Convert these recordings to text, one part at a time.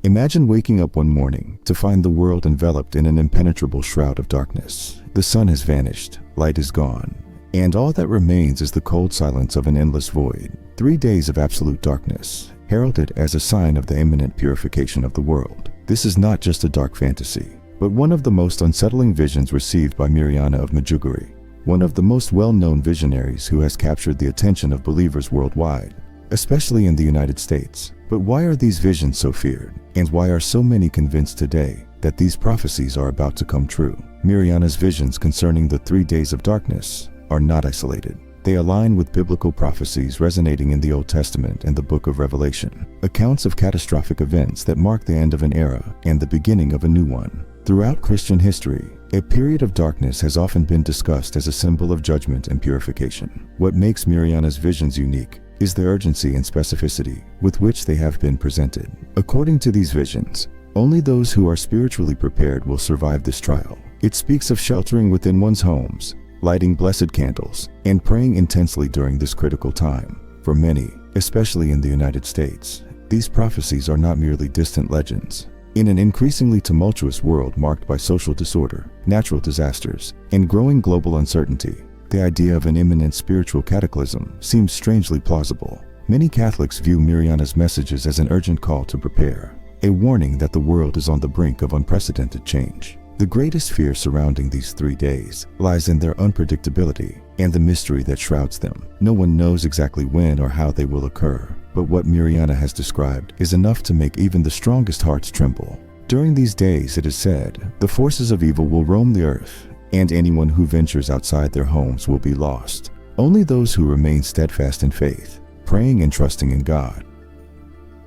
Imagine waking up one morning to find the world enveloped in an impenetrable shroud of darkness. The sun has vanished, light is gone, and all that remains is the cold silence of an endless void. 3 days of absolute darkness, heralded as a sign of the imminent purification of the world. This is not just a dark fantasy, but one of the most unsettling visions received by Mirjana of Medjugorje, one of the most well-known visionaries who has captured the attention of believers worldwide, especially in the United States. But why are these visions so feared? And why are so many convinced today that these prophecies are about to come true? Mirjana's visions concerning the 3 days of darkness are not isolated. They align with biblical prophecies resonating in the Old Testament and the Book of Revelation, accounts of catastrophic events that mark the end of an era and the beginning of a new one. Throughout Christian history, a period of darkness has often been discussed as a symbol of judgment and purification. What makes Mirjana's visions unique is the urgency and specificity with which they have been presented. According to these visions, only those who are spiritually prepared will survive this trial. It speaks of sheltering within one's homes, lighting blessed candles, and praying intensely during this critical time. For many, especially in the United States, these prophecies are not merely distant legends. In an increasingly tumultuous world marked by social disorder, natural disasters, and growing global uncertainty, the idea of an imminent spiritual cataclysm seems strangely plausible. Many Catholics view Mirjana's messages as an urgent call to prepare, a warning that the world is on the brink of unprecedented change. The greatest fear surrounding these 3 days lies in their unpredictability and the mystery that shrouds them. No one knows exactly when or how they will occur, but what Mirjana has described is enough to make even the strongest hearts tremble. During these days, it is said, the forces of evil will roam the earth, and anyone who ventures outside their homes will be lost. Only those who remain steadfast in faith, praying and trusting in God,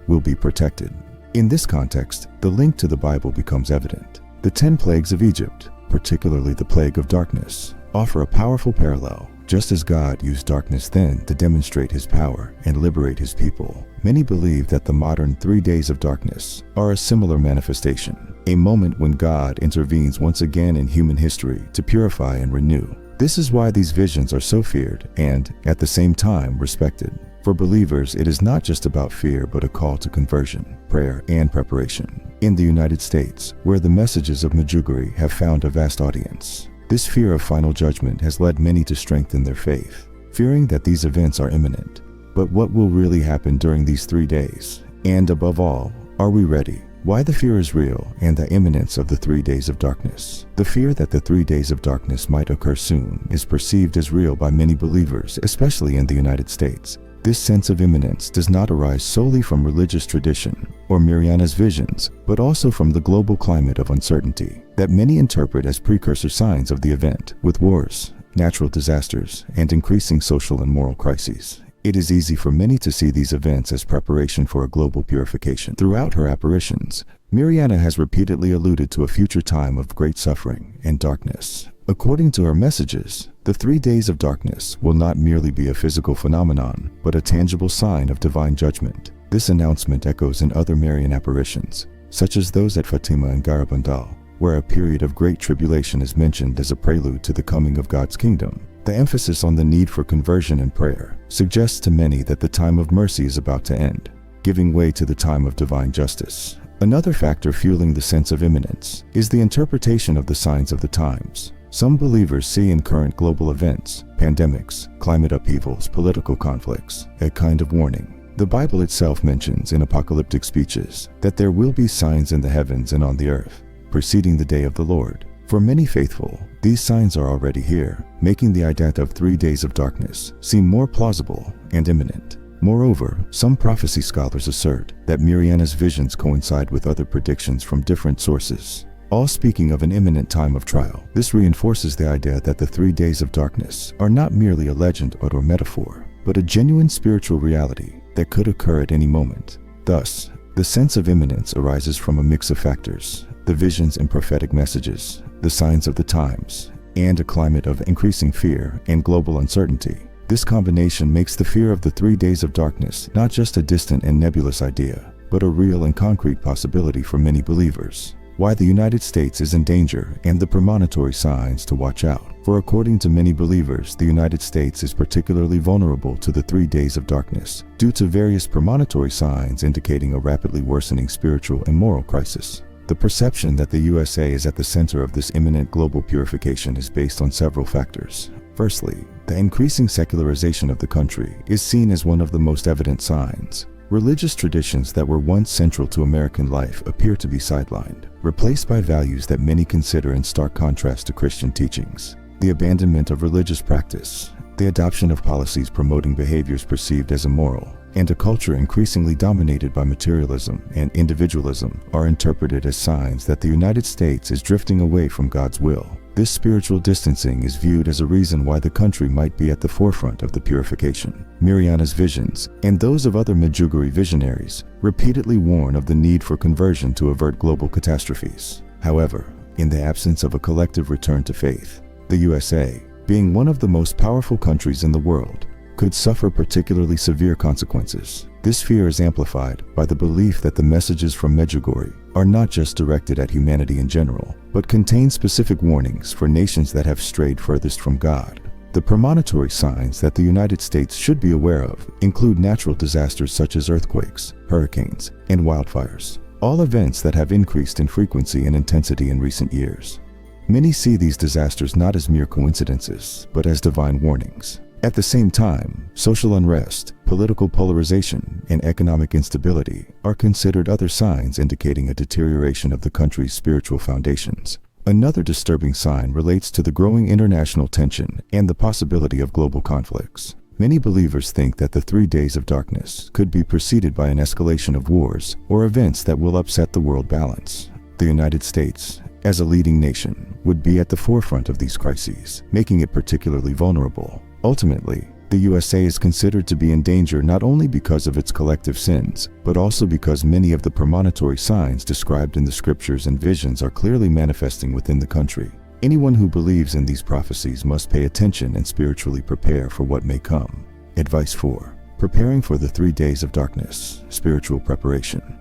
will be protected. In this context, the link to the Bible becomes evident. The 10 plagues of Egypt, particularly the plague of darkness, offer a powerful parallel. Just as God used darkness then to demonstrate his power and liberate his people, many believe that the modern 3 days of darkness are a similar manifestation, a moment when God intervenes once again in human history to purify and renew. This is why these visions are so feared and, at the same time, respected. For believers, it is not just about fear but a call to conversion, prayer, and preparation. In the United States, where the messages of Medjugorje have found a vast audience, this fear of final judgment has led many to strengthen their faith, fearing that these events are imminent. But what will really happen during these 3 days? And above all, are we ready? Why the fear is real and the imminence of the 3 days of darkness. The fear that the 3 days of darkness might occur soon is perceived as real by many believers, especially in the United States. This sense of imminence does not arise solely from religious tradition or Mirjana's visions, but also from the global climate of uncertainty that many interpret as precursor signs of the event. With wars, natural disasters, and increasing social and moral crises, it is easy for many to see these events as preparation for a global purification. Throughout her apparitions, Mirjana has repeatedly alluded to a future time of great suffering and darkness. According to her messages, the 3 days of darkness will not merely be a physical phenomenon, but a tangible sign of divine judgment. This announcement echoes in other Marian apparitions, such as those at Fatima and Garabandal, where a period of great tribulation is mentioned as a prelude to the coming of God's kingdom. The emphasis on the need for conversion and prayer suggests to many that the time of mercy is about to end, giving way to the time of divine justice. Another factor fueling the sense of imminence is the interpretation of the signs of the times. Some believers see in current global events, pandemics, climate upheavals, political conflicts, a kind of warning. The Bible itself mentions in apocalyptic speeches that there will be signs in the heavens and on the earth, preceding the day of the Lord. For many faithful, these signs are already here, making the idea of 3 days of darkness seem more plausible and imminent. Moreover, some prophecy scholars assert that Mirjana's visions coincide with other predictions from different sources, all speaking of an imminent time of trial. This reinforces the idea that the 3 days of darkness are not merely a legend or metaphor, but a genuine spiritual reality that could occur at any moment. Thus, the sense of imminence arises from a mix of factors: the visions and prophetic messages, the signs of the times, and a climate of increasing fear and global uncertainty. This combination makes the fear of the 3 days of darkness not just a distant and nebulous idea, but a real and concrete possibility for many believers. Why the United States is in danger and the premonitory signs to watch out. For according to many believers, the United States is particularly vulnerable to the 3 days of darkness due to various premonitory signs indicating a rapidly worsening spiritual and moral crisis. The perception that the USA is at the center of this imminent global purification is based on several factors. Firstly, the increasing secularization of the country is seen as one of the most evident signs. Religious traditions that were once central to American life appear to be sidelined, replaced by values that many consider in stark contrast to Christian teachings. The abandonment of religious practice, the adoption of policies promoting behaviors perceived as immoral, and a culture increasingly dominated by materialism and individualism are interpreted as signs that the United States is drifting away from God's will. This spiritual distancing is viewed as a reason why the country might be at the forefront of the purification. Mirjana's visions, and those of other Medjugorje visionaries, repeatedly warn of the need for conversion to avert global catastrophes. However, in the absence of a collective return to faith, the USA, being one of the most powerful countries in the world, could suffer particularly severe consequences. This fear is amplified by the belief that the messages from Medjugorje are not just directed at humanity in general, but contain specific warnings for nations that have strayed furthest from God. The premonitory signs that the United States should be aware of include natural disasters such as earthquakes, hurricanes, and wildfires, all events that have increased in frequency and intensity in recent years. Many see these disasters not as mere coincidences, but as divine warnings. At the same time, social unrest, political polarization, and economic instability are considered other signs indicating a deterioration of the country's spiritual foundations. Another disturbing sign relates to the growing international tension and the possibility of global conflicts. Many believers think that the 3 days of darkness could be preceded by an escalation of wars or events that will upset the world balance. The United States, as a leading nation, would be at the forefront of these crises, making it particularly vulnerable. Ultimately, the USA is considered to be in danger not only because of its collective sins, but also because many of the premonitory signs described in the scriptures and visions are clearly manifesting within the country. Anyone who believes in these prophecies must pay attention and spiritually prepare for what may come. Advice 4. Preparing for the 3 days of darkness. Spiritual preparation.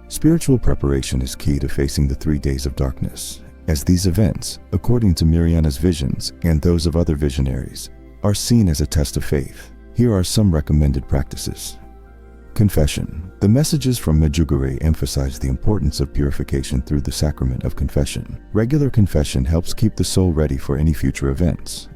Spiritual preparation is key to facing the 3 days of darkness, as these events, according to Mirjana's visions and those of other visionaries, are seen as a test of faith. Here are some recommended practices. Confession. The messages from Medjugorje emphasize the importance of purification through the sacrament of confession. Regular confession helps keep the soul ready for any future events.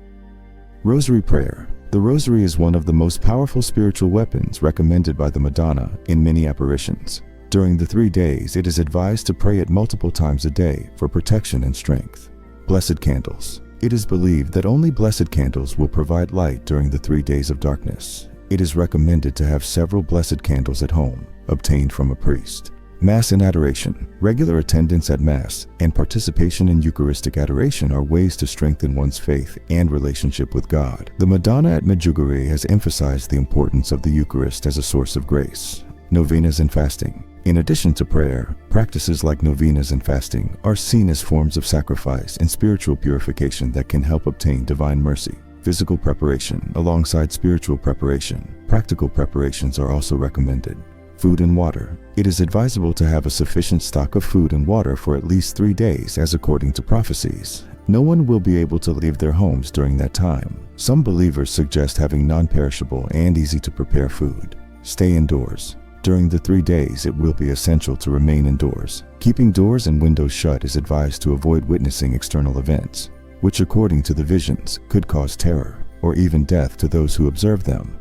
Rosary prayer. The rosary is one of the most powerful spiritual weapons recommended by the Madonna in many apparitions. During the 3 days, it is advised to pray it multiple times a day for protection and strength. Blessed candles. It is believed that only blessed candles will provide light during the 3 days of darkness. It is recommended to have several blessed candles at home, obtained from a priest. Mass and adoration. Regular attendance at Mass and participation in Eucharistic adoration are ways to strengthen one's faith and relationship with God. The Madonna at Medjugorje has emphasized the importance of the Eucharist as a source of grace. Novenas and fasting. In addition to prayer, practices like novenas and fasting are seen as forms of sacrifice and spiritual purification that can help obtain divine mercy. Physical preparation alongside spiritual preparation. Practical preparations are also recommended. Food and water. It is advisable to have a sufficient stock of food and water for at least 3 days, as according to prophecies. No one will be able to leave their homes during that time. Some believers suggest having non-perishable and easy-to-prepare food. Stay indoors. During the 3 days, it will be essential to remain indoors. Keeping doors and windows shut is advised to avoid witnessing external events, which according to the visions could cause terror or even death to those who observe them.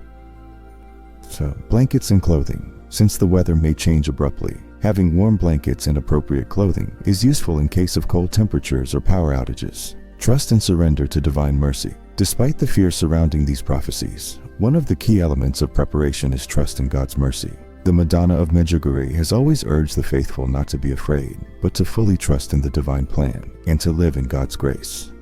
So, blankets and clothing. Since the weather may change abruptly, having warm blankets and appropriate clothing is useful in case of cold temperatures or power outages. Trust and surrender to divine mercy. Despite the fear surrounding these prophecies, one of the key elements of preparation is trust in God's mercy. The Madonna of Medjugorje has always urged the faithful not to be afraid, but to fully trust in the divine plan and to live in God's grace.